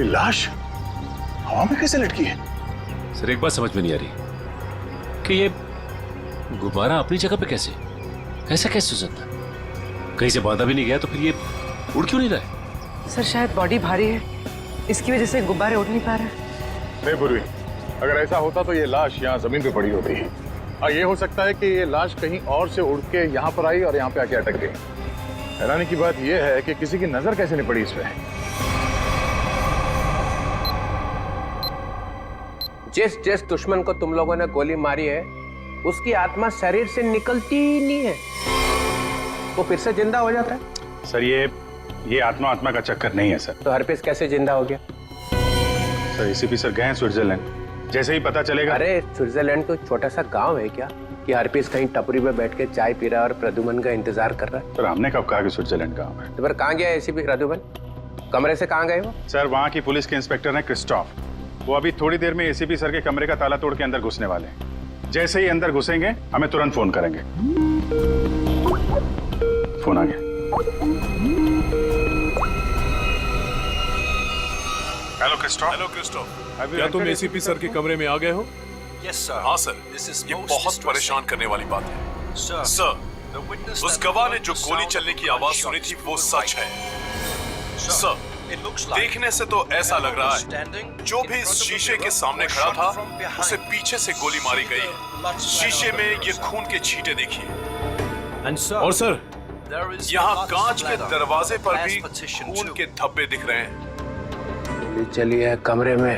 लाश हवा में कैसे लटकी है? सर एक बात समझ में नहीं आ रही कि ये गुब्बारा अपनी जगह पे कैसे, ऐसा कैसे हो सकता? कहीं से बांधा भी नहीं गया तो फिर ये उड़ क्यों नहीं रहा है? सर शायद बॉडी भारी है, इसकी वजह से गुब्बारे उड़ नहीं पा रहे। नहीं पूर्वी, अगर ऐसा होता तो ये लाश यहाँ जमीन पे पड़ी होती। और ये हो सकता है कि ये लाश कहीं और से उड़ के यहाँ पर आई और यहाँ पे आके अटक गई। हैरानी की बात यह है कि किसी की नजर कैसे नहीं पड़ी इस पे। जिस जिस दुश्मन को तुम लोगों ने गोली मारी है उसकी आत्मा शरीर से निकलती ही नहीं है, वो फिर से जिंदा हो जाता है। सर ये आत्मा का चक्कर नहीं है सर। तो हरपिस कैसे जिंदा हो गया? सर एसीपी सर गए हैं स्विट्जरलैंड, जैसे ही पता चलेगा। अरे स्विट्जरलैंड तो छोटा सा गांव है क्या कि हरपिस कहीं टपरी में बैठ के चाय पी रहा है और प्रद्युमन का इंतजार कर रहा है? सर हमने कब कहा कि स्विट्जरलैंड गांव है? तो फिर कहाँ गया एसीपी प्रद्युमन? कमरे से कहाँ गए वो? सर वहाँ की पुलिस के इंस्पेक्टर हैं क्रिस्टोफ, वो अभी थोड़ी देर में एसीपी सर के कमरे का ताला तोड़ के अंदर घुसने वाले हैं। जैसे ही अंदर घुसेंगे हमें तुरंत फोन करेंगे। फोन आ गया। Hello Christophe. क्या तुम एसीपी सर के कमरे में आ गए हो? Yes, sir. हाँ सर, This is ये most बहुत distressing. परेशान करने वाली बात है। Sir, सर, the witness उस that गवाह ने heard जो the गोली sound चलने of की आवाज gunshots सुनी थी वो to the सच right. है। सर, It looks like देखने से तो ऐसा लग रहा है standing जो in भी इस front of the शीशे के mirror सामने was खड़ा shot था from behind. उसे पीछे से गोली मारी गई है। Blood splatter शीशे on में the ये mirror, खून के छींटे देखिए। And sir, और सर, there is यहाँ blood कांच के splatter दरवाजे पर as भी petition खून too. के धब्बे दिख रहे हैं। गोली चली है कमरे में।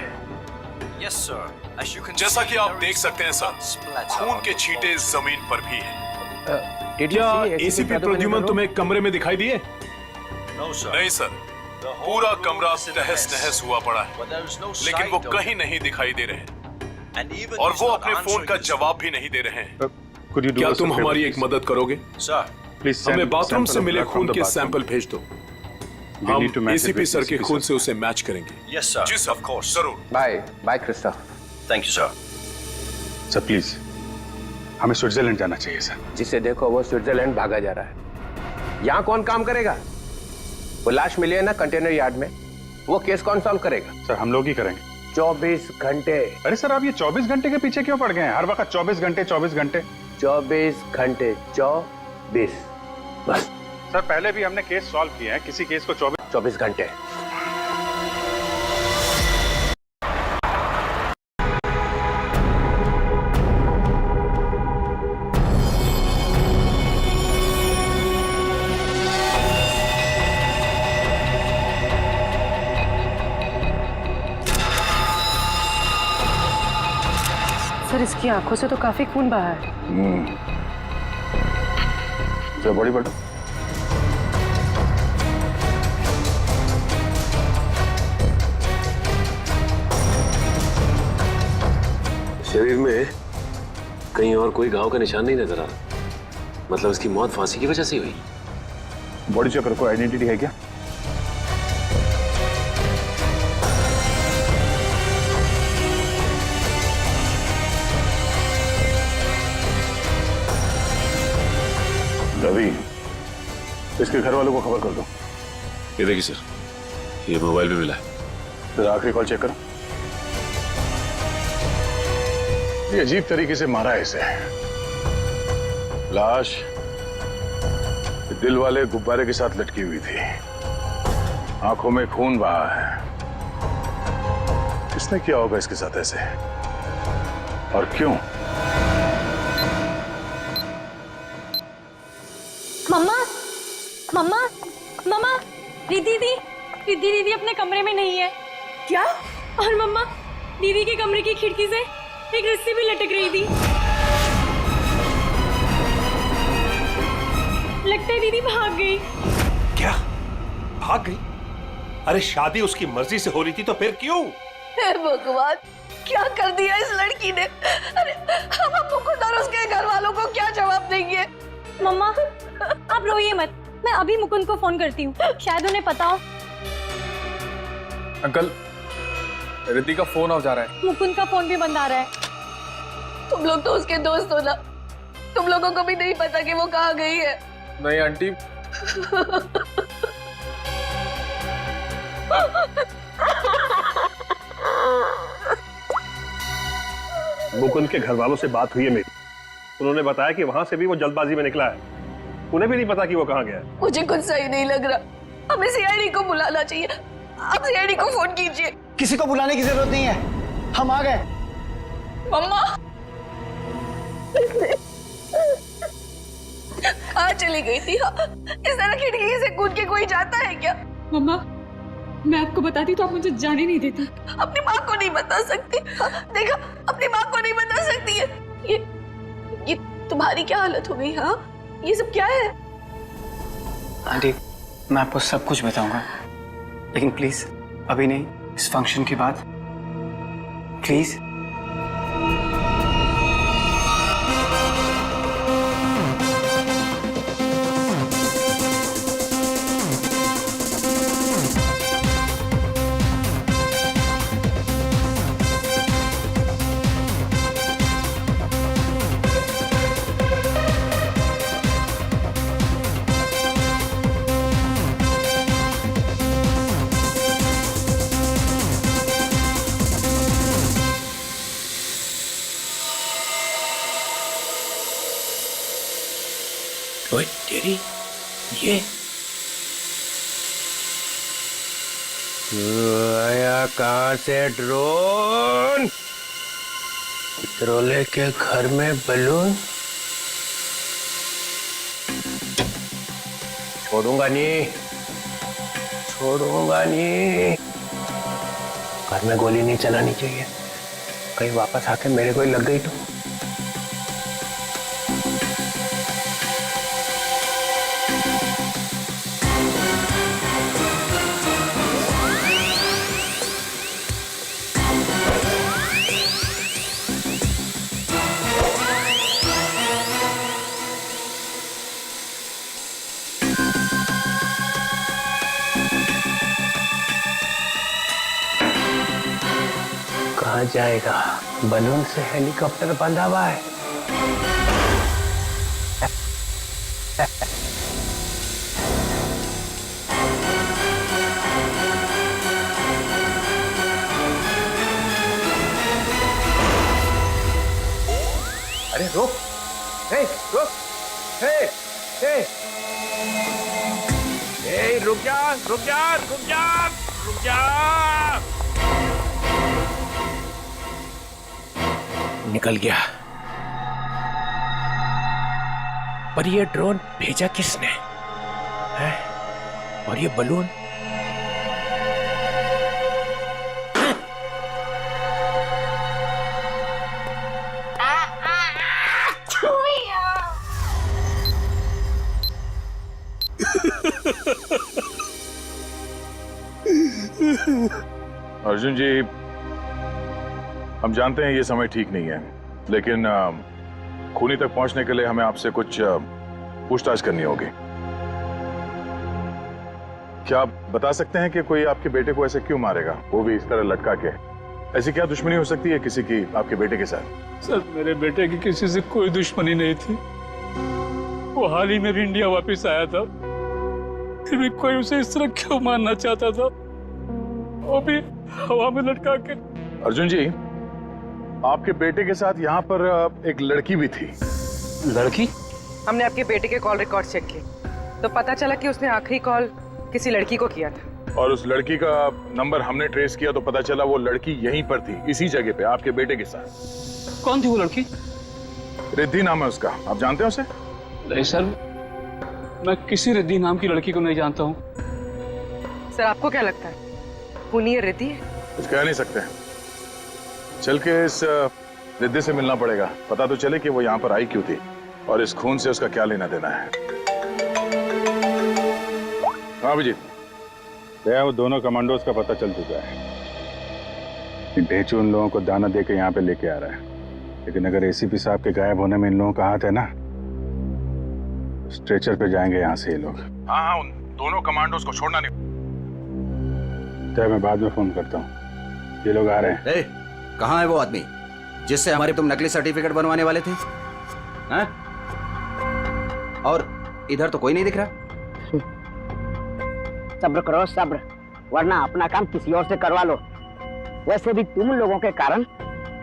Yes, sir. As you can जैसा see, कि आप there देख is सकते हैं blood सर, splatter खून on के the छींटे floor. जमीन पर भी हैं। क्या एसीपी प्रद्युमन तुम्हें कमरे में दिखाई दिए? No, sir. नहीं सर, The whole पूरा room कमरा is in a तहस mess. नहस हुआ पड़ा है, But there is no लेकिन sight वो of कहीं him. नहीं दिखाई दे रहे हैं And even और he's वो not अपने फोन answering का his जवाब भी नहीं दे रहे हैं। Could you do क्या us a तुम favor, हमारी please? एक मदद करोगे? Sir, Please हमें send बाथरूम sample से of मिले blood from खून the के bathroom. सैंपल भेज दो। We हम need to match it ACP with sir के ACP खून sir. से उसे मैच करेंगे। yes, sir. जी सर, Of course. जरूर। Bye Christoph. Thank you, sir. Sir please हमें स्विट्जरलैंड जाना चाहिए सर। जिसे देखो वो स्विट्जरलैंड भागा जा रहा है। यहाँ कौन काम करेगा? वो लाश मिली है ना कंटेनर यार्ड में, वो केस कौन सॉल्व करेगा? सर हम लोग ही करेंगे। 24 घंटे। अरे सर आप ये 24 घंटे के पीछे क्यों पड़ गए हैं? हर वक्त 24 घंटे 24 घंटे 24 घंटे 24 बस सर पहले भी हमने केस सॉल्व किए हैं, किसी केस को 24 घंटे। सर इसकी आंखों से तो काफी खून बहा है। सर बड़ी बड़ी शरीर में कहीं और कोई घाव का निशान नहीं नजर आ रहा, मतलब इसकी मौत फांसी की वजह से हुई। बॉडी चेकर को आइडेंटिटी है क्या? रवि, इसके घर वालों को खबर कर दो। ये देखिए सर, ये मोबाइल पे मिला है। जरा आखिरी कॉल चेक करो। ये अजीब तरीके से मारा है इसे। लाश दिल वाले गुब्बारे के साथ लटकी हुई थी, आंखों में खून बहा है। किसने किया होगा इसके साथ ऐसे और क्यों? मम्मा मम्मा मम्मा, रिद्धि दीदी अपने कमरे में नहीं है। क्या? और मम्मा, दीदी के कमरे की खिड़की से एक रस्सी भी लटक रही थी। लगता है दीदी भाग गई। क्या भाग गई? अरे शादी उसकी मर्जी से हो रही थी तो फिर क्यों? हे भगवान, क्या कर दिया इस लड़की ने? अरे हम मुकुंद और उसके घर वालों को क्या जवाब देंगे? मम्मा आप रोइए मत, मैं अभी मुकुंद को फोन करती हूँ, शायद उन्हें पता हो। अंकल, रिद्धि का फोन ऑफ जा रहा है। मुकुंद का फोन भी बंद आ रहा है। तुम लोग तो उसके दोस्त हो ना, तुम लोगों को भी नहीं पता कि वो कहाँ गई है। नहीं आंटी, मुकुंद के घर वालों से बात हुई है मेरी। उन्होंने बताया कि वहां से भी वो जल्दबाजी में निकला है। उन्हें भी नहीं पता कि वो कहाँ गया है। मुझे कुछ सही नहीं लग रहा। हमें सीआईडी को बुलाना चाहिए। आप सीआईडी को फोन कीजिए। किसी को बुलाने की जरूरत नहीं है, हम आ गए। मम्मा कहाँ चली गई थी? इस तरह खिड़की से कूद के कोई जाता है क्या? मम्मा, मैं आपको बताती तो आप मुझे जाने नहीं देती। अपनी माँ को नहीं बता सकती? देखा, अपनी माँ को नहीं बता सकती है। ये तुम्हारी क्या हालत हो गई? हाँ, ये सब क्या है? आंटी, मैं आपको सब कुछ बताऊंगा, लेकिन प्लीज अभी नहीं, इस फंक्शन के बाद प्लीज। ओए तेरी ये आया कहाँ से ड्रोन? ड्रोले के घर में बलून? छोड़ूंगा नहीं, छोड़ूंगा नहीं। घर में गोली नहीं चलानी चाहिए, कहीं वापस आके मेरे को ही लग गई तो। कहाँ जाएगा? बलून से हेलीकॉप्टर बंधा हुआ है। अरे रुक, हे रुक, हे हे हे, रुक जा, रुक जा, रुक जा, रुक जा। निकल गया। पर ये ड्रोन भेजा किसने है? और ये बलून? अर्जुन जी, हम जानते हैं ये समय ठीक नहीं है, लेकिन खूनी तक पहुंचने के लिए हमें आपसे कुछ पूछताछ करनी होगी। क्या आप बता सकते हैं कि कोई आपके बेटे को ऐसे क्यों मारेगा, वो भी इस तरह लटका के? ऐसी क्या दुश्मनी हो सकती है किसी की आपके बेटे के साथ? सर, मेरे बेटे की किसी से कोई दुश्मनी नहीं थी। वो हाल ही में भी इंडिया वापस आया था, फिर भी कोई उसे इस तरह क्यों मारना चाहता था, वो भी हवा में लटका के। अर्जुन जी, आपके बेटे के साथ यहाँ पर एक लड़की भी थी। लड़की? हमने आपके बेटे के कॉल रिकॉर्ड चेक किए तो पता चला कि उसने आखिरी कॉल किसी लड़की को किया था। और उस लड़की का नंबर हमने ट्रेस किया तो पता चला वो लड़की यहीं पर थी, इसी जगह पे आपके बेटे के साथ। कौन थी वो लड़की? रिद्धि नाम है उसका, आप जानते हैं उसे? नहीं सर, मैं किसी रिद्धि नाम की लड़की को नहीं जानता हूँ। सर, आपको क्या लगता है खूनी ये रिद्धि है? कुछ कह नहीं सकते, चल के इस रिद्धि से मिलना पड़ेगा, पता तो चले कि वो यहाँ पर आई क्यों थी और इस खून से उसका क्या लेना देना है। हाँ अभिजीत, वो दोनों कमांडोज का पता चल चुका है। ढेचू उन लोगों को दाना दे के यहाँ पे लेके आ रहा है, लेकिन अगर एसीपी साहब के गायब होने में इन लोगों का हाथ है ना, स्ट्रेचर पे जाएंगे यहाँ से ये लोग। हाँ, उन दोनों कमांडोज को छोड़ना नहीं। तो मैं बाद में फोन करता हूँ, ये लोग आ रहे हैं। कहाँ है वो आदमी जिससे हमारे तुम नकली सर्टिफिकेट बनवाने वाले थे? हैं? और इधर तो कोई नहीं दिख रहा। सब्र करो सब्र, वरना अपना काम किसी और से करवा लो। वैसे भी तुम लोगों के कारण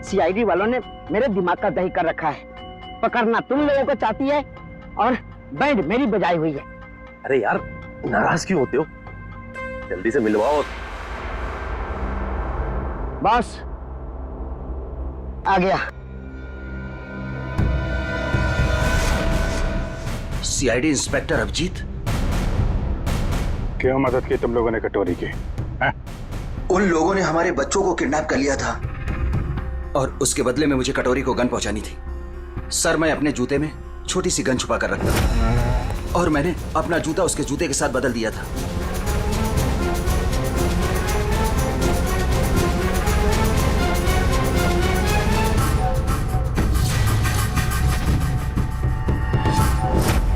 सीआईडी वालों ने मेरे दिमाग का दही कर रखा है। पकड़ना तुम लोगों को चाहती है और बैंड मेरी बजाई हुई है। अरे यार नाराज क्यों होते हो? जल्दी से मिलवाओ। बॉस आ गया। सीआईडी इंस्पेक्टर अभिजीत, क्यों मदद की तुम लोगों ने कटोरी की? उन लोगों ने हमारे बच्चों को किडनैप कर लिया था और उसके बदले में मुझे कटोरी को गन पहुंचानी थी। सर, मैं अपने जूते में छोटी सी गन छुपा कर रखता था और मैंने अपना जूता उसके जूते के साथ बदल दिया था।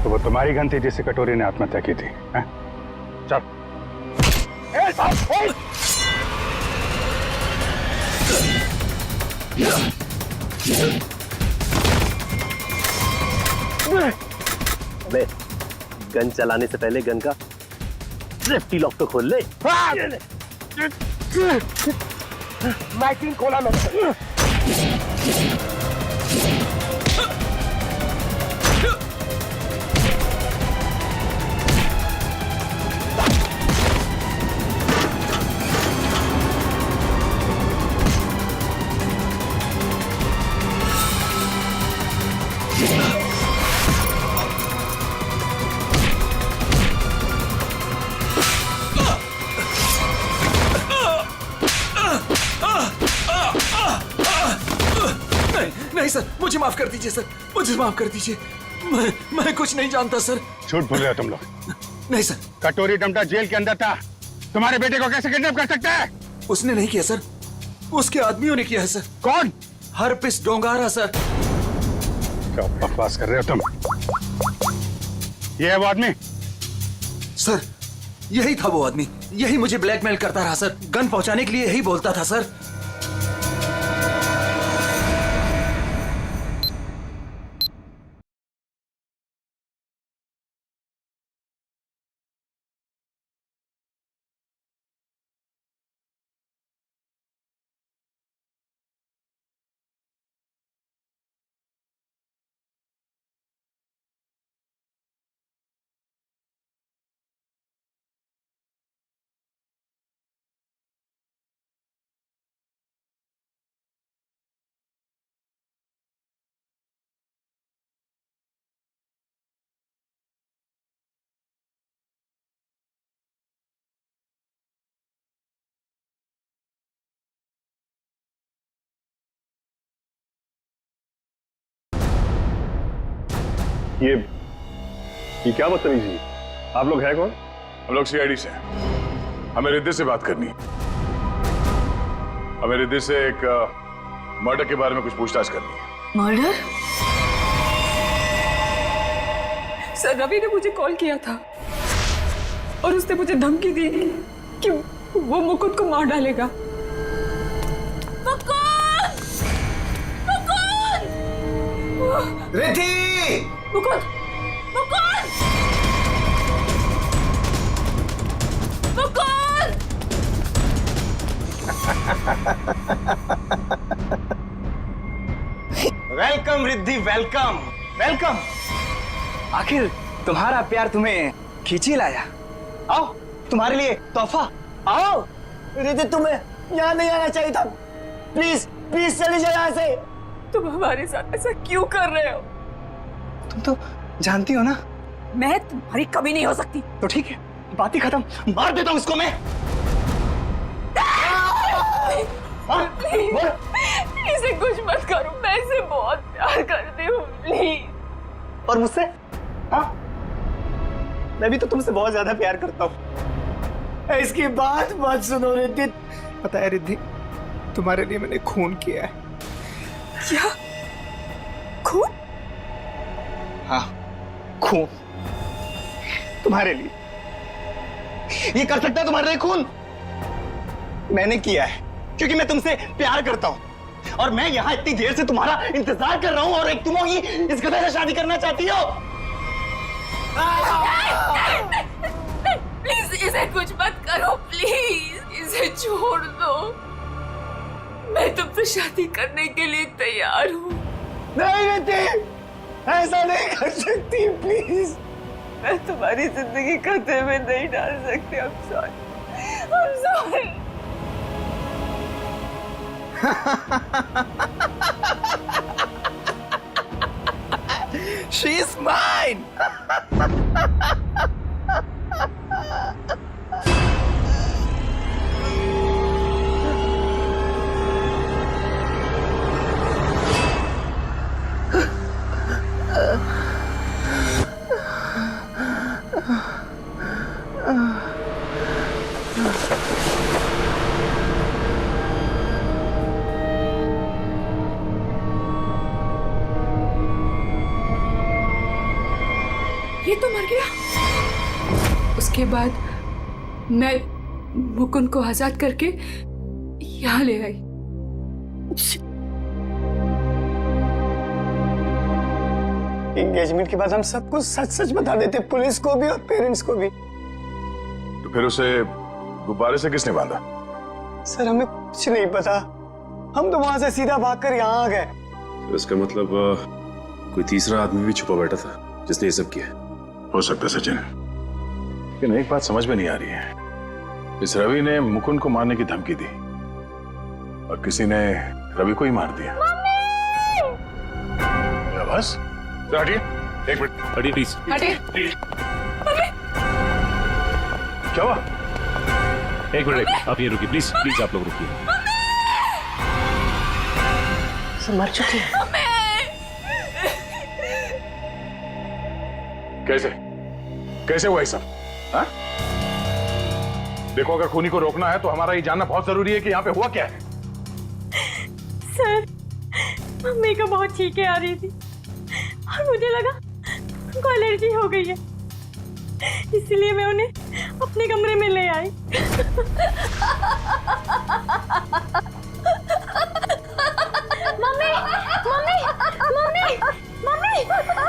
तो वो तुम्हारी गन थी जिससे कटोरी ने आत्महत्या की थी? चल। अबे गन चलाने से पहले गन का सेफ्टी लॉक तो खोल ले। मैगजीन खोला मैंने। नहीं सर, मुझे माफ कर दीजिए सर, मुझे माफ कर दीजिए। मैं कुछ नहीं जानता सर। झूठ बोल रहे हो तुम लोग। नहीं सर। कटोरी डमटा जेल के अंदर था, तुम्हारे बेटे को कैसे किडनैप कर सकता है? उसने नहीं किया सर, उसके आदमियों ने किया है सर। कौन? Herpes डोंगारा sir. क्या बकवास कर रहे हो तुम? ये है वो आदमी? सर यही था वो आदमी, यही मुझे ब्लैकमेल करता रहा सर। गन पहुंचाने के लिए यही बोलता था सर। ये क्या बदतमीजी? आप लोग हैं कौन? हम लोग सीआईडी से हैं। हमें रिद्धि से बात करनी है। हमें रिद्धि से एक मर्डर के बारे में कुछ पूछताछ करनी है। मर्डर? सर रवि ने मुझे कॉल किया था और उसने मुझे धमकी दी कि वो मुकुंद को मार डालेगा। Riddhi! Mukund! Mukund! Mukund! Welcome Riddhi, welcome welcome. आखिर तुम्हारा प्यार तुम्हें खींची लाया। आओ, तुम्हारे लिए तोहफा। आओ। रिद्धि, तुम्हें यहाँ नहीं आना चाहिए था। प्लीज प्लीज चले जाओ यहाँ से। तुम हमारे साथ ऐसा क्यों कर रहे हो? तुम तो जानती हो ना मैं तुम्हारी कभी नहीं हो सकती। तो ठीक है, बात ही खत्म। मार देता हूँ इसको मैं। इसे कुछ मत करो, मैं इसे बहुत प्यार करती हूँ, प्लीज। और मुझसे? हाँ, मैं भी तो तुमसे बहुत ज्यादा प्यार करता हूँ। इसकी बात मत सुनो रिद्धि। पता है रिद्धि, तुम्हारे लिए मैंने खून किया है। क्या? खून? हाँ, खून तुम्हारे लिए। ये कर सकता है तुम्हारे लिए खून? मैंने किया है क्योंकि मैं तुमसे प्यार करता हूं और मैं यहाँ इतनी देर से तुम्हारा इंतजार कर रहा हूं और एक तुम ही इस गधे से शादी करना चाहती हो। प्लीज इसे कुछ मत करो, प्लीज इसे छोड़ दो। मैं तुमसे शादी करने के लिए तैयार हूँ। नहीं रिद्धि, ऐसा नहीं कर सकती प्लीज। मैं तुम्हारी जिंदगी खतरे में नहीं डाल सकती। I'm sorry. I'm sorry. She is mine. ये तो मर गया। उसके बाद मैं मुकुंद को आजाद करके यहाँ ले आई। एंगेजमेंट के बाद हम सब कुछ सच सच बता देते, पुलिस को भी और पेरेंट्स को भी। तो फिर उसे गुब्बारे से किसने बांधा? सर हमें कुछ नहीं पता, हम तो वहां से सीधा भागकर यहाँ आ गए। तो इसका मतलब कोई तीसरा आदमी भी छुपा बैठा था जिसने ये सब किया। हो सकता है सचिन, लेकिन एक बात समझ में नहीं आ रही है। इस रवि ने मुकुंद को मारने की धमकी दी और किसी ने रवि को ही मार दिया। क्या बस? हटिए, एक मिनट हटिए प्लीज। हटिए। क्या हुआ? एक मिनट, आप ये रुकिए प्लीज, प्लीज आप लोग रुकिए। मर चुकी है। कैसे कैसे हुआ ये सब? हाँ? देखो, अगर खूनी को रोकना है तो हमारा ये जानना बहुत जरूरी है कि यहाँ पे हुआ क्या है। सर, मम्मी को बहुत छींकें आ रही थी और मुझे लगा उनको एलर्जी हो गई है, इसलिए मैं उन्हें अपने कमरे में ले आई। Mummy, mummy, mummy, mummy,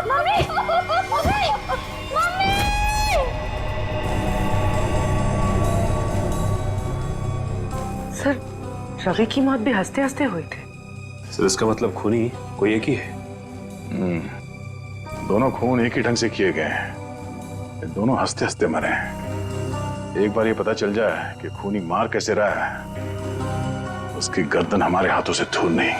mummy, mummy, mummy. Sir, Ravi की मौत भी हंसते हंसते हुई थी। सर इसका मतलब खूनी कोई एक ही है। दोनों खून एक ही ढंग से किए गए हैं, दोनों हंसते हंसते मरे हैं। एक बार ये पता चल जाए कि खूनी मार कैसे रहा है, उसकी गर्दन हमारे हाथों से दूर नहीं।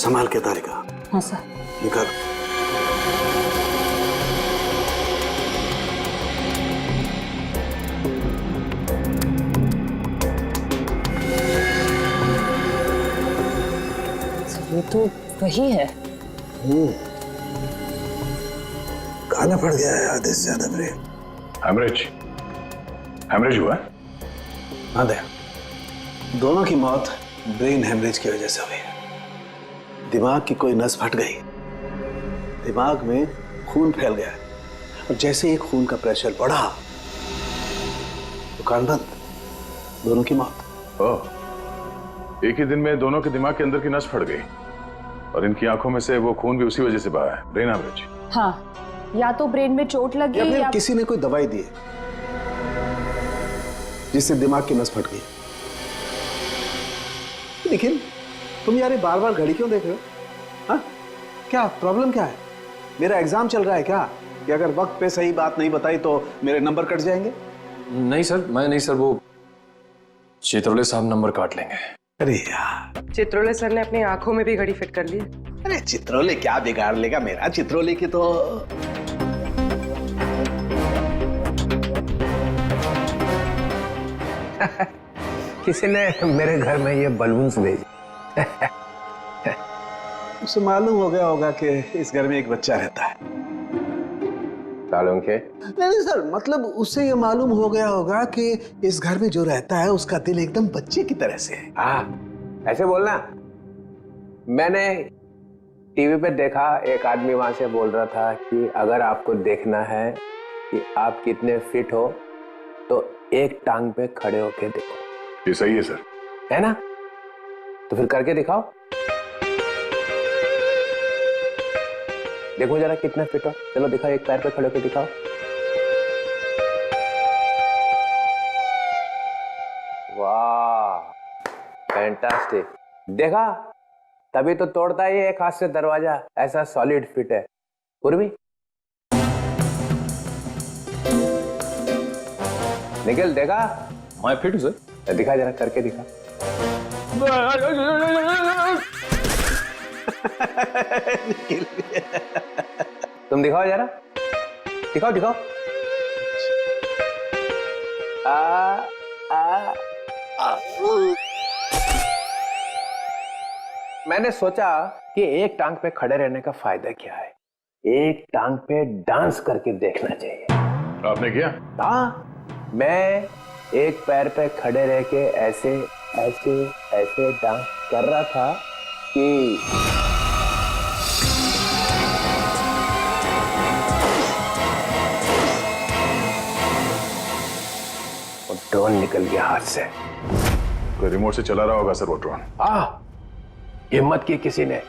संभाल के तारिका। हाँ सर। निकाल। ये तो वही है। काला पड़ गया है आधे से ज्यादा ब्रेन। हेमरेज, हेमरेज हुआ? हाँ दे, दोनों की मौत ब्रेन हेमरेज की वजह से हुई है। दिमाग की कोई नस फट गई, दिमाग में खून फैल गया और जैसे ही खून का प्रेशर बढ़ा तो कान बंद, दोनों की मौत। ओह, एक ही दिन में दोनों के दिमाग के अंदर की नस फट गई और इनकी आंखों में से वो खून भी उसी वजह से बहा है। Brain haemorrhage. हाँ, या तो ब्रेन में चोट लगी या किसी ने कोई दवाई दी जिससे दिमाग की नस फट गई। लेकिन तुम यार बार बार घड़ी क्यों देख रहे हो? हाँ, क्या प्रॉब्लम क्या है? मेरा एग्जाम चल रहा है क्या कि अगर वक्त पे सही बात नहीं बताई तो मेरे नंबर कट जाएंगे? नहीं सर, मैं नहीं सर, वो चित्रोले साहब नंबर काट लेंगे। अरे यार, चित्रोले सर ने अपनी आंखों में भी घड़ी फिट कर ली। अरे चित्रोले क्या बिगाड़ लेगा मेरा? चित्रोले की तो किसी ने मेरे घर में ये बलून्स भेजे। उसे मालूम हो गया होगा कि इस घर में एक बच्चा रहता है। सालों के? नहीं सर, मतलब उसे ये मालूम हो गया होगा कि इस घर में जो रहता है उसका दिल एकदम बच्चे की तरह से है। हाँ, ऐसे बोलना। मैंने टीवी पे देखा, एक आदमी वहां से बोल रहा था कि अगर आपको देखना है कि आप कितने फिट हो तो एक टांग पे खड़े होके देखो। ये सही है सर। है ना? तो फिर करके दिखाओ। देखो जरा कितना फिट हो। चलो दिखाओ, एक पैर पे खड़े होके दिखाओ। वाह, फैंटास्टिक। देखा, तभी तो तोड़ता ही एक हाथ से दरवाजा, ऐसा सॉलिड फिट है। पूर्वी निखिल, देखा? मैं फिट हूं सर। दिखा जरा, करके दिखा। तुम दिखाओ जरा, दिखाओ दिखाओ। मैंने सोचा कि एक टांग पे खड़े रहने का फायदा क्या है, एक टांग पे डांस करके देखना चाहिए। आपने किया? हाँ, मैं एक पैर पे खड़े रह के ऐसे ऐसे ऐसे डांस कर रहा था कि वो ड्रोन निकल गया हाथ से। कोई रिमोट से चला रहा होगा सर वो ड्रोन। हाँ, हिम्मत की किसी ने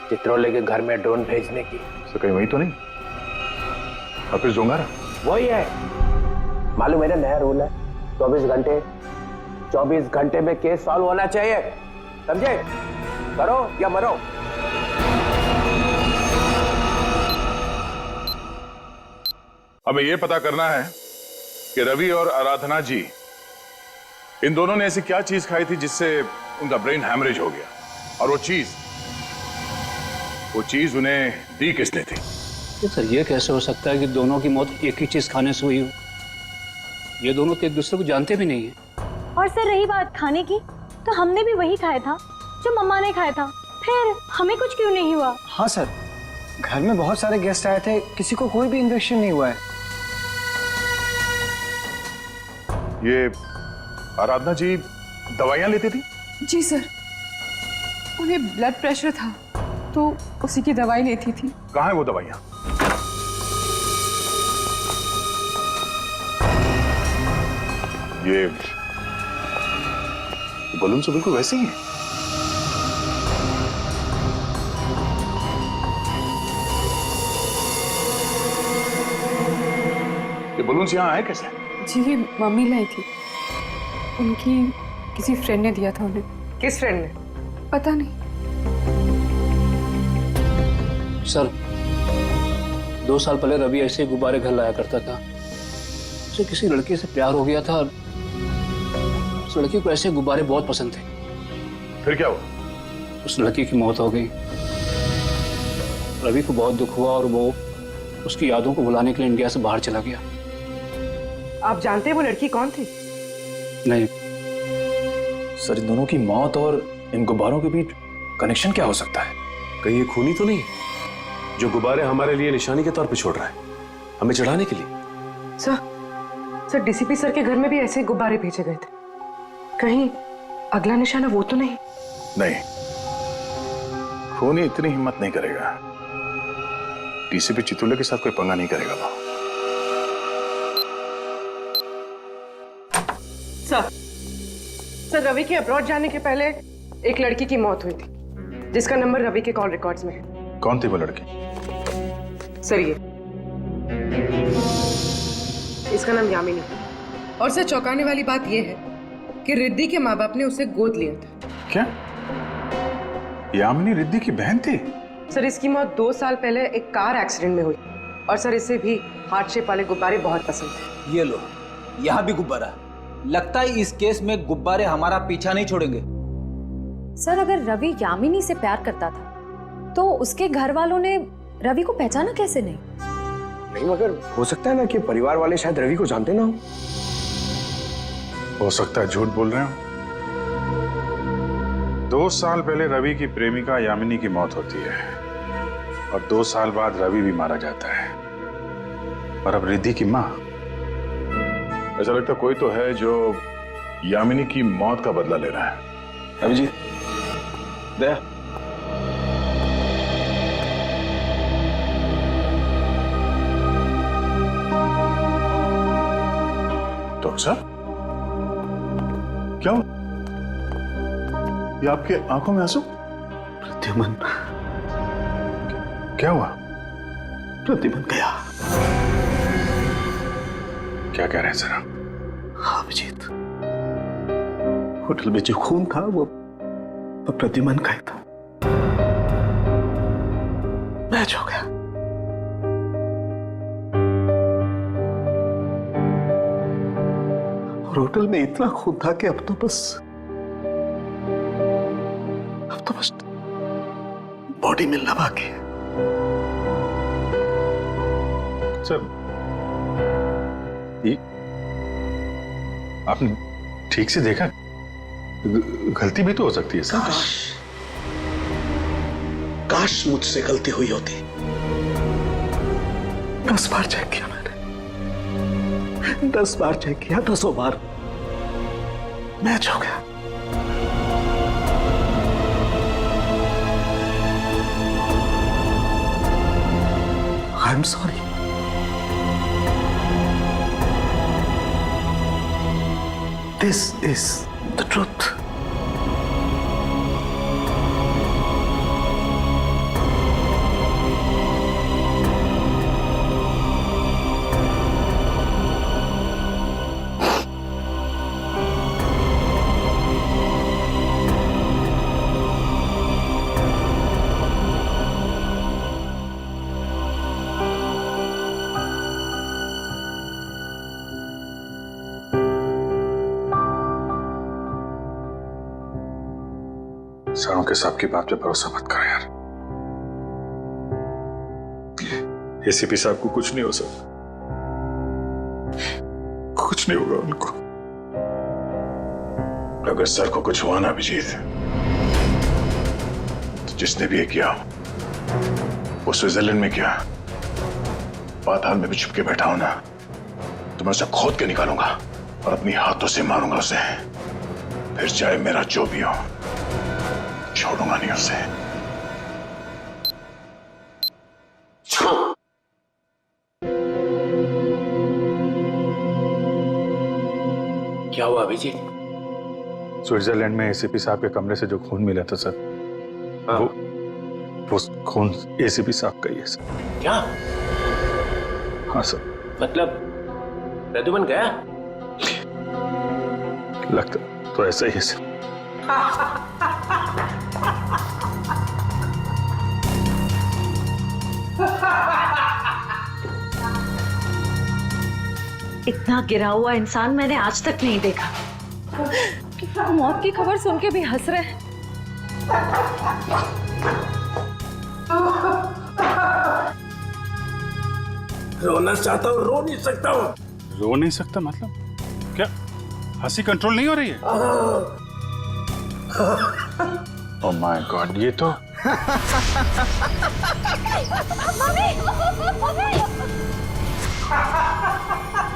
चित्रोले के घर में ड्रोन भेजने की। सर कहीं वही तो नहीं? हाफिज डोंगारा? वही है। मालूम है ना, नया रूल है, 24 घंटे में केस सॉल्व होना चाहिए। समझे? करो या मरो। हमें यह पता करना है कि रवि और आराधना जी, इन दोनों ने ऐसी क्या चीज खाई थी जिससे उनका ब्रेन हैमरेज हो गया, और वो चीज उन्हें दी किसने थी? सर ये कैसे हो सकता है कि दोनों की मौत एक ही चीज खाने से हुई हो? ये दोनों तो एक दूसरे को जानते भी नहीं है। और सर रही बात खाने की, तो हमने भी वही खाया था जो मम्मा ने खाया था, फिर हमें कुछ क्यों नहीं हुआ? हाँ सर, घर में बहुत सारे गेस्ट आए थे, किसी को कोई भी इन्फेक्शन नहीं हुआ है। ये आराधना जी दवाइयां लेती थी? जी सर, उन्हें ब्लड प्रेशर था तो उसी की दवाई लेती थी। कहाँ है वो दवाइयां? ये बलून से बिल्कुल वैसे ही है। ये बलून्स यहाँ आए कैसे? जी ये मम्मी लाई थी, उनकी किसी फ्रेंड ने दिया था उन्हें। किस फ्रेंड ने? पता नहीं सर, 2 साल पहले रवि ऐसे गुब्बारे घर लाया करता था। उसे किसी लड़की से प्यार हो गया था, उस लड़की को ऐसे गुब्बारे बहुत पसंद थे। फिर क्या हुआ? उस लड़की की मौत हो गई। रवि को बहुत दुख हुआ और वो उसकी यादों को भुलाने के लिए इंडिया से बाहर चला गया। आप जानते हैं वो लड़की कौन थी? नहीं सर, इन दोनों की मौत और इन गुब्बारों के बीच कनेक्शन क्या हो सकता है? कहीं ये खूनी तो नहीं जो गुब्बारे हमारे लिए निशानी के तौर पे छोड़ रहा है, हमें चढ़ाने के लिए? सर डीसीपी सर के घर में भी ऐसे गुब्बारे भेजे गए थे, कहीं अगला निशाना वो तो नहीं? नहीं, खूनी इतनी हिम्मत नहीं करेगा। डीसीपी चित्रोले के साथ कोई पंगा नहीं करेगा वो। सर रवि के अब्रॉड जाने के पहले एक लड़की की मौत हुई थी, जिसका नंबर रवि के कॉल रिकॉर्ड्स में है। कौन थी वो लड़की? सर ये इसका नाम यामिनी। और सर चौंकाने वाली बात यह है कि रिद्धि के माँ बाप ने उसे गोद लिया था। क्या यामिनी रिद्धि की बहन थी? सर इसकी मौत 2 साल पहले एक कार एक्सीडेंट में हुई, और सर इसे भी हार्ट शेप वाले गुब्बारे बहुत पसंद थे। ये लो, यहाँ भी गुब्बारा। लगता है इस केस में गुब्बारे हमारा पीछा नहीं छोड़ेंगे। सर अगर रवि यामिनी से प्यार करता था तो उसके घर वालों ने रवि को पहचाना कैसे नहीं? नहीं, मगर हो सकता है ना कि परिवार वाले शायद रवि को जानते ना हो सकता है झूठ बोल रहे हो। 2 साल पहले रवि की प्रेमिका यामिनी की मौत होती है और 2 साल बाद रवि भी मारा जाता है, और अब रिद्धि की मां। ऐसा लगता कोई तो है जो यामिनी की मौत का बदला ले रहा है। रवि जी, दया। डॉक्टर साहब, क्या हुआ? ये आपके आंखों में आंसू? प्रद्युमन, क्या हुआ? प्रद्युमन गया। क्या कह रहे हैं सर? हाँ अभिजीत, होटल में जो खून था वो प्रद्युमन का ही था। मैच हो गया। और होटल में इतना खून था कि अब तो बस बॉडी मिलना बाकी है। सर, ये आपने ठीक से देखा? गलती भी तो हो सकती है सर। काश मुझसे गलती हुई होती। 10 बार चेक किया मैंने, 10 बार चेक किया, 10 बार। मैच हो गया। I am sorry. This is the truth. सरों के साहब की बात पे भरोसा मत करो यार। एसीपी साहब को कुछ नहीं हो सकता, कुछ नहीं होगा उनको। अगर सर को कुछ हुआ ना अभिजीत, तो जिसने भी ये किया वो स्विट्जरलैंड में किया, पाताल में भी छुप के बैठा हो ना, तो मैं उसे खोद के निकालूंगा और अपनी हाथों से मारूंगा उसे। फिर चाहे मेरा जो भी हो, छोड़ूंगा नहीं उसे। क्या हुआ अभिजीत? स्विट्जरलैंड में एसीपी साहब के कमरे से जो खून मिला था सर, वो खून एसीपी साहब का ही है सर। क्या? हाँ सर। मतलब प्रद्युमन गया? लगता तो ऐसा ही है सर। इतना गिरा हुआ इंसान मैंने आज तक नहीं देखा। मौत की खबर सुन के भी हंस रहे हैं। रोना चाहता हूँ, रो नहीं सकता हूँ। रो नहीं सकता मतलब क्या? हंसी कंट्रोल नहीं हो रही है? ओह माय गॉड, ये तो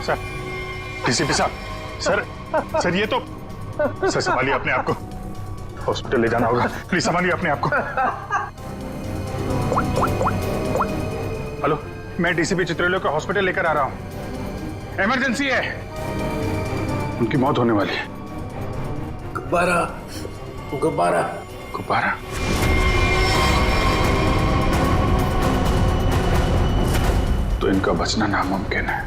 सर, डीसीपी साहब, सर ये तो, सर संभालिए अपने आप को, हॉस्पिटल ले जाना होगा, प्लीज संभालिए अपने आप को। हेलो, मैं डीसीपी चित्रलोक को हॉस्पिटल लेकर आ रहा हूँ, इमरजेंसी है, उनकी मौत होने वाली है। गुब्बारा, गुब्बारा, गुब्बारा? तो इनका बचना नामुमकिन है।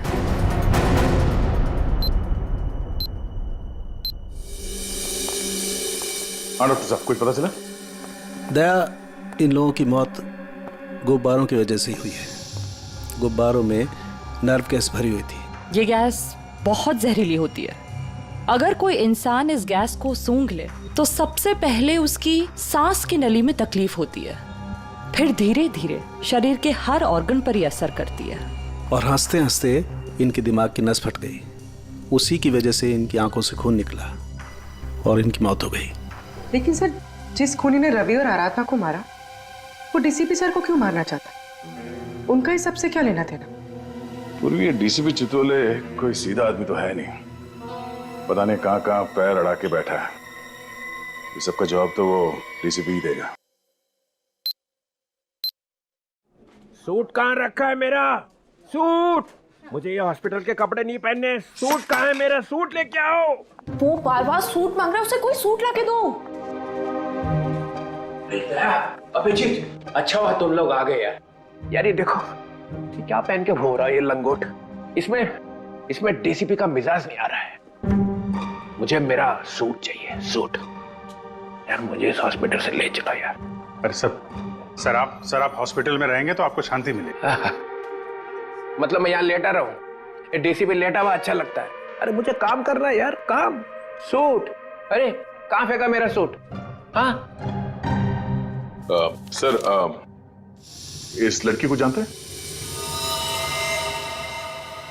हाँ डॉक्टर साहब, कुछ पता चला? दया, इन लोगों की मौत गुब्बारों की वजह से ही हुई है। गुब्बारों में नर्व गैस भरी हुई थी। ये गैस बहुत जहरीली होती है। अगर कोई इंसान इस गैस को सूंघ ले तो सबसे पहले उसकी सांस की नली में तकलीफ होती है, फिर धीरे धीरे शरीर के हर ऑर्गन पर यह असर करती है। और हंसते हंसते इनके दिमाग की नस फट गई। उसी की वजह से इनकी आंखों से खून निकला और इनकी मौत हो गई। लेकिन सर, जिस खूनी ने रवि और आराधना को मारा, वो डीसीपी सर को क्यों मारना चाहता? उनका इस सबसे क्या लेना देना? पूर्वी डीसीपी चित्रोले कोई सीधा आदमी तो है नहीं, पता नहीं कहां कहां पैर अड़ा के बैठा है। इस सबका जवाब तो वो डीसीपी ही देगा। सूट कहाँ रखा है मेरा? सूट मुझे ये हॉस्पिटल के कपड़े नहीं पहनने। सूट कहाँ है मेरा? सूट लेके आओ। वो बार बार सूट मांग रहा है, उसे कोई सूट लाके दो। अभिजीत, अच्छा हुआ तुम लोग आ गए यार। यार ये देखो, ये क्या पहन के घूम रहा है ये लंगोट। इसमें डीसीपी का मिजाज नहीं आ रहा है। मुझे मेरा सूट चाहिए, सूट। यार मुझे इस हॉस्पिटल से ले चलो यार। अरे सर आप हॉस्पिटल में रहेंगे तो आपको शांति मिलेगी। मतलब मैं यहाँ लेटा रहूं? डीसीपी लेटा हुआ अच्छा लगता है? अरे मुझे काम करना है यार, काम। सूट, अरे कहाँ फेंका मेरा सूट? हाँ सर, इस लड़की को जानते हैं?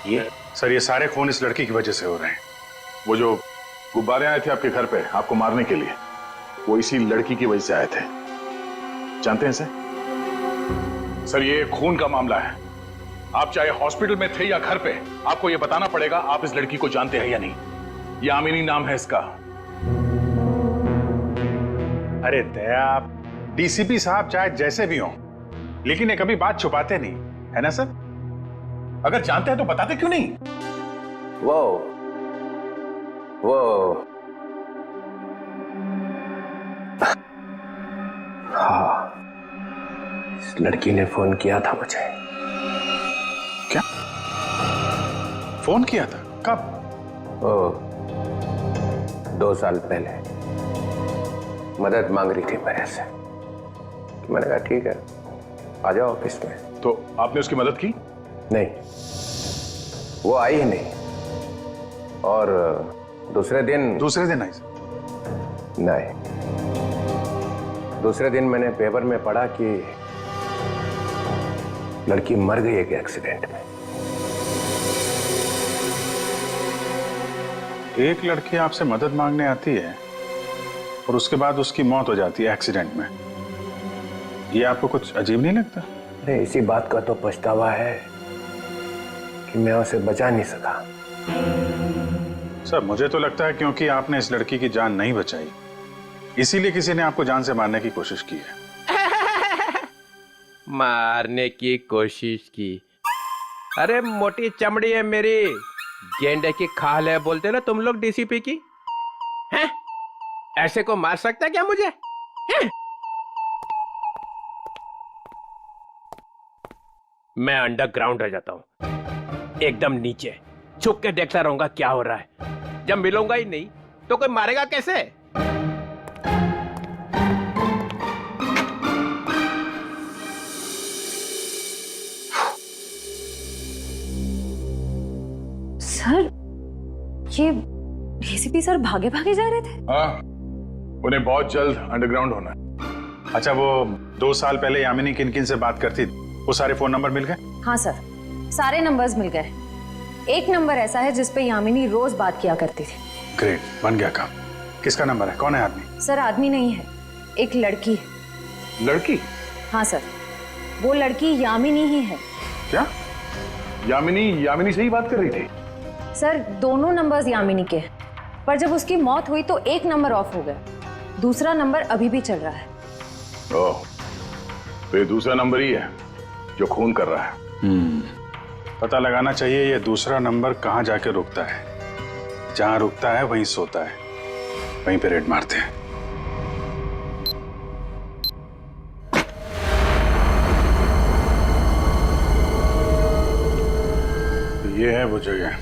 ये सारे खून इस लड़की की वजह से हो रहे हैं। वो जो गुब्बारे आए थे आपके घर पे आपको मारने के लिए, वो इसी लड़की की वजह से आए थे। जानते हैं इसे? सर ये खून का मामला है। आप चाहे हॉस्पिटल में थे या घर पे, आपको ये बताना पड़ेगा आप इस लड़की को जानते हैं या नहीं। यामिनी नाम है इसका। अरे दया, डीसीपी साहब चाहे जैसे भी हों, लेकिन ये कभी बात छुपाते नहीं, है ना सर? अगर जानते हैं तो बताते क्यों नहीं? वो हाँ, इस लड़की ने फोन किया था मुझे। क्या फोन किया था? कब? 2 साल पहले मदद मांग रही थी मेरे से। मैंने कहा ठीक है, आ जाओ ऑफिस में। तो आपने उसकी मदद की? नहीं, वो आई ही नहीं। और दूसरे दिन आई? नहीं, दूसरे दिन मैंने पेपर में पढ़ा कि लड़की मर गई एक एक्सीडेंट में। एक लड़की आपसे मदद मांगने आती है और उसके बाद उसकी मौत हो जाती है एक्सीडेंट में। ये आपको कुछ अजीब नहीं लगता? अरे इसी बात का तो पछतावा है कि मैं उसे बचा नहीं सका। सर मुझे तो लगता है क्योंकि आपने इस लड़की की जान नहीं बचाई, इसीलिए किसी ने आपको जान से मारने की कोशिश की है। मारने की कोशिश की? अरे मोटी चमड़ी है मेरी, गेंडे की खाल है बोलते ना तुम लोग डीसीपी की। हैं? ऐसे को मार सकता क्या मुझे? हैं? मैं अंडरग्राउंड रह जाता हूं, एकदम नीचे छुप के देखता रहूंगा क्या हो रहा है। जब मिलूंगा ही नहीं तो कोई मारेगा कैसे? सर, ये डीसीपी सर भागे भागे जा रहे थे? हाँ, उन्हें बहुत जल्द अंडरग्राउंड होना है। अच्छा, वो 2 साल पहले यामिनी किन किन से बात करती थी, वो सारे फोन नंबर मिल गए? हाँ सर, सारे नंबर्स मिल गए। एक नंबर ऐसा है जिस पे यामिनी रोज बात किया करती थी। ग्रेट, बन गया काम। किसका नंबर है? कौन है आदमी? सर आदमी नहीं है, एक लड़की है। लड़की? हाँ सर, वो लड़की यामिनी ही है। क्या? यामिनी से ही बात कर रही थी? सर दोनों नंबर्स यामिनी के हैं, पर जब उसकी मौत हुई तो एक नंबर ऑफ हो गया, दूसरा नंबर अभी भी चल रहा है। ओह, तो ये दूसरा नंबर ही है जो खून कर रहा है। पता लगाना चाहिए ये दूसरा नंबर कहाँ जाके रुकता है। जहां रुकता है वहीं सोता है, वहीं पे रेड मारते हैं। तो ये है वो जगह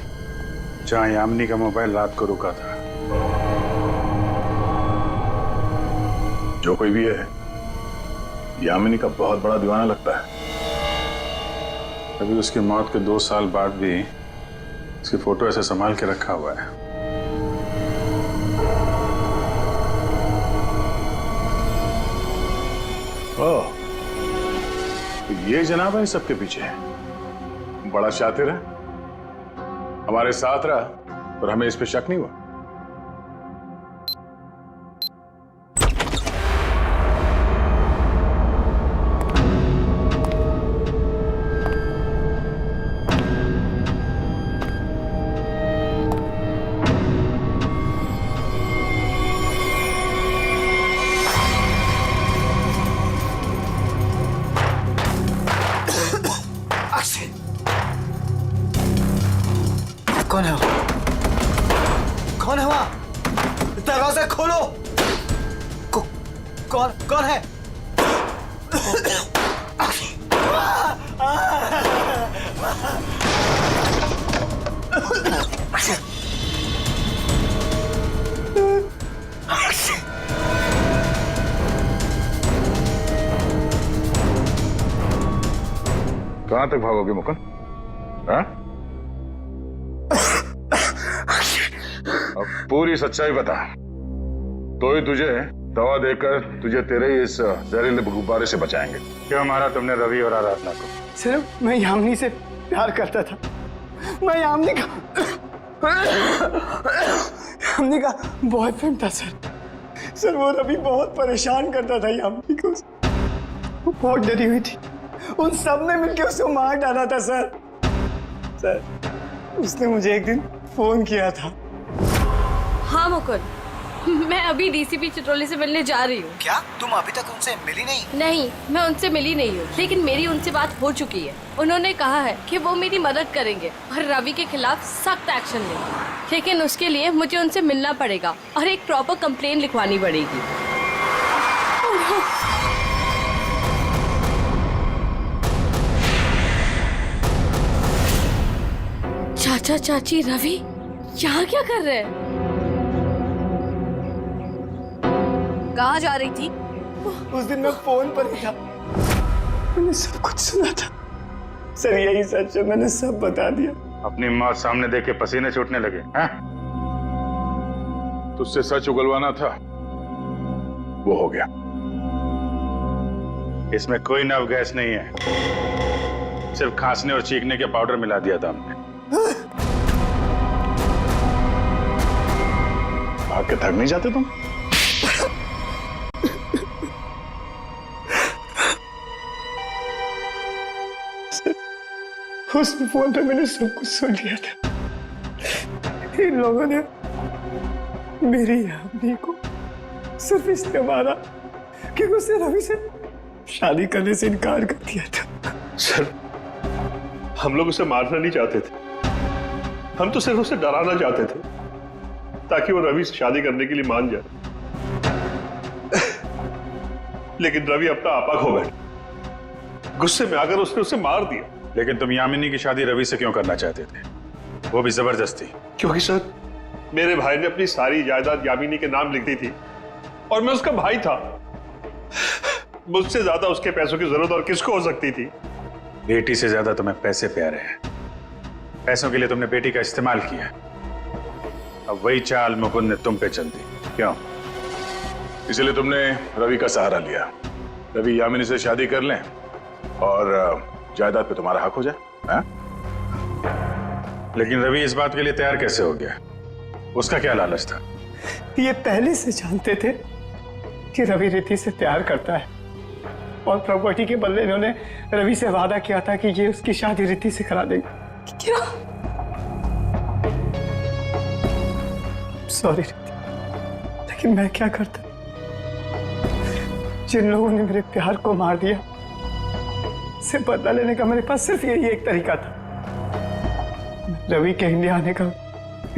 जहां यामिनी का मोबाइल रात को रुका था। जो कोई भी है, यामिनी का बहुत बड़ा दीवाना लगता है। अभी उसकी मौत के 2 साल बाद भी उसकी फोटो ऐसे संभाल के रखा हुआ है। ओह, तो ये जनाब है सबके पीछे। बड़ा शातिर है, हमारे साथ रहा और हमें इस पे शक नहीं हुआ। कौन है वो? कौन है वहां? दरवाजा खोलो। कौन कौन है? कहां तक भागोगे मुकुंद? हाँ? अब पूरी सच्चाई बता, तो ही तुझे दवा देकर तुझे तेरे इस जहरीले गुब्बारे से बचाएंगे। क्यों मारा तुमने रवि और आराधना को? सिर्फ मैं यामिनी से प्यार करता था। मैं यामिनी का बॉयफ्रेंड था सर। सर वो रवि बहुत परेशान करता था यामिनी को। वो बहुत डरी हुई थी। उन सब ने मिलकर उसे मार डाला था सर। सर उसने मुझे एक दिन फोन किया था। हाँ मुकुंद, मैं अभी डीसीपी चित्रोले से मिलने जा रही हूँ। क्या तुम अभी तक उनसे मिली नहीं? नहीं, मैं उनसे मिली नहीं हूँ, लेकिन मेरी उनसे बात हो चुकी है। उन्होंने कहा है कि वो मेरी मदद करेंगे और रवि के खिलाफ सख्त एक्शन लेंगे, लेकिन उसके लिए मुझे उनसे मिलना पड़ेगा और एक प्रॉपर कंप्लेन लिखवानी पड़ेगी। चाचा चाची रवि यहाँ क्या कर रहे हैं? कहाँ जा रही थी? उस दिन मैं फोन पर ही था, मैंने सब कुछ सुना था। सर यही सच है, मैंने सब बता दिया। अपनी मौत सामने देख के पसीने छूटने लगे हैं? तुझसे सच उगलवाना था, वो हो गया। इसमें कोई नव गैस नहीं है, सिर्फ खांसने और चीखने के पाउडर मिला दिया था हमने। भाग के थक नहीं जाते तुम? उस फोन पे मैंने सब कुछ सुन लिया था। इन लोगों ने मेरी यामिनी को सिर्फ इसलिए मारा कि उसने रवि से शादी करने से इनकार कर दिया था। सर हम लोग उसे मारना नहीं चाहते थे, हम तो सिर्फ उसे डराना चाहते थे ताकि वो रवि से शादी करने के लिए मान जाए। लेकिन रवि अपना आपा खो बैठा, गुस्से में आकर उसने उसे मार दिया। लेकिन तुम यामिनी की शादी रवि से क्यों करना चाहते थे, वो भी जबरदस्ती? क्योंकि सर मेरे भाई ने अपनी सारी जायदाद यामिनी के नाम लिख दी थी और मैं उसका भाई था। मुझसे ज्यादा उसके पैसों की जरूरत और किसको हो सकती थी? बेटी से ज्यादा तुम्हें पैसे प्यारे हैं। पैसों के लिए तुमने बेटी का इस्तेमाल किया, अब वही चाल मुकुंद ने तुम पे चल दी। क्यों? इसलिए तुमने रवि का सहारा लिया। रवि यामिनी से शादी कर लें और जायदाद पे तुम्हारा हक हो जाए। हाँ? लेकिन रवि इस बात के लिए तैयार कैसे हो गया? उसका क्या लालच था? ये पहले से जानते थे कि रवि रिद्धि से प्यार करता है और प्रॉपर्टी के बदले इन्होंने रवि से वादा किया था कि ये उसकी शादी रिद्धि से करा देंगे। क्या? सॉरी रिद्धि, लेकिन मैं क्या करता? जिन लोगों ने मेरे प्यार को मार दिया, से बदला लेने का मेरे पास सिर्फ यही एक तरीका था। रवि के इंडिया आने का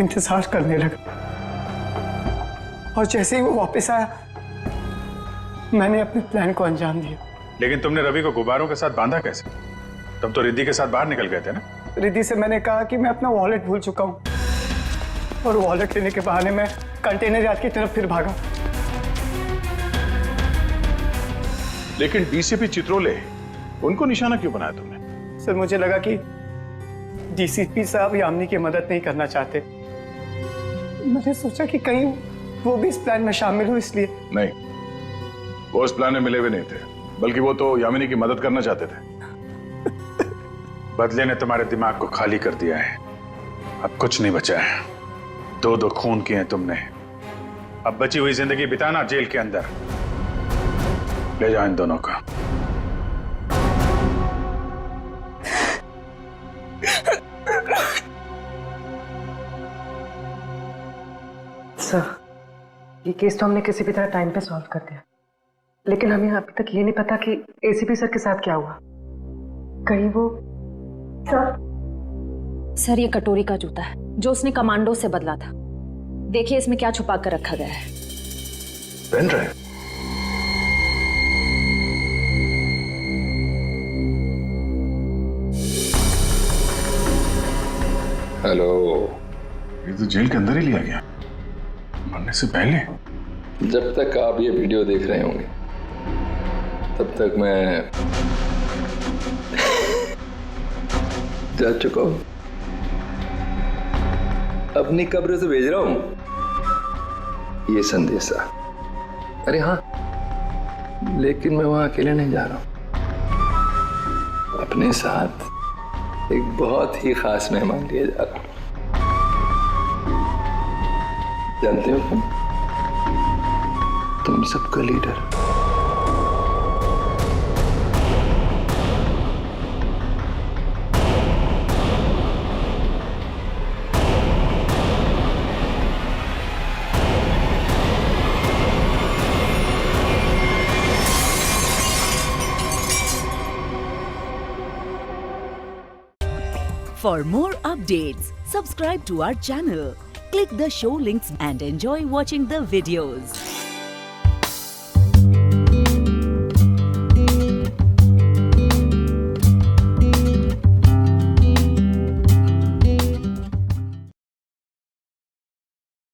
इंतजार करने लगा और जैसे ही वो वापस आया मैंने अपने प्लान को अंजाम दिया। लेकिन तुमने रवि को गुब्बारों के साथ बांधा कैसे? तुम तो रिद्धि के साथ बाहर निकल गए थे ना? रिद्धि से मैंने कहा कि मैं अपना वॉलेट भूल चुका हूँ और वॉलेट लेने के बहाने मैं कंटेनर यार्ड की तरफ फिर भागा। लेकिन डीसीपी चित्रोले, उनको निशाना क्यों बनाया तुमने? सर मुझे लगा कि डीसीपी साहब यामिनी की मदद नहीं करना चाहते। मैंने सोचा कि कहीं वो भी इस प्लान में शामिल हो, इसलिए। नहीं, वो इस प्लान में मिले हुए नहीं थे, बल्कि वो तो यामिनी की मदद करना चाहते थे। बदले ने तुम्हारे दिमाग को खाली कर दिया है, अब कुछ नहीं बचा है। दो दो खून किए हैं तुमने, अब बची हुई जिंदगी बिताना जेल के अंदर। ले जाओ इन दोनों का। सर, ये केस तो हमने किसी भी तरह टाइम पे सॉल्व कर दिया, लेकिन हमें अभी तक ये नहीं पता कि एसीपी सर के साथ क्या हुआ। कहीं वो सर ये कटोरी का जूता है जो उसने कमांडो से बदला था। देखिए इसमें क्या छुपा कर रखा गया है। Pen drive. हेलो। ये तो जेल के अंदर ही लिया गया, मरने से पहले। जब तक आप ये वीडियो देख रहे होंगे तब तक मैं जा चुका हूं। अपनी कब्र से भेज रहा हूं ये संदेशा। अरे हाँ, लेकिन मैं वहां अकेले नहीं जा रहा हूं, अपने साथ एक बहुत ही खास मेहमान लिए जा रहा हूं। जानते हो तुम सबका leader. For more updates, subscribe to our channel, click the show links and enjoy watching the videos.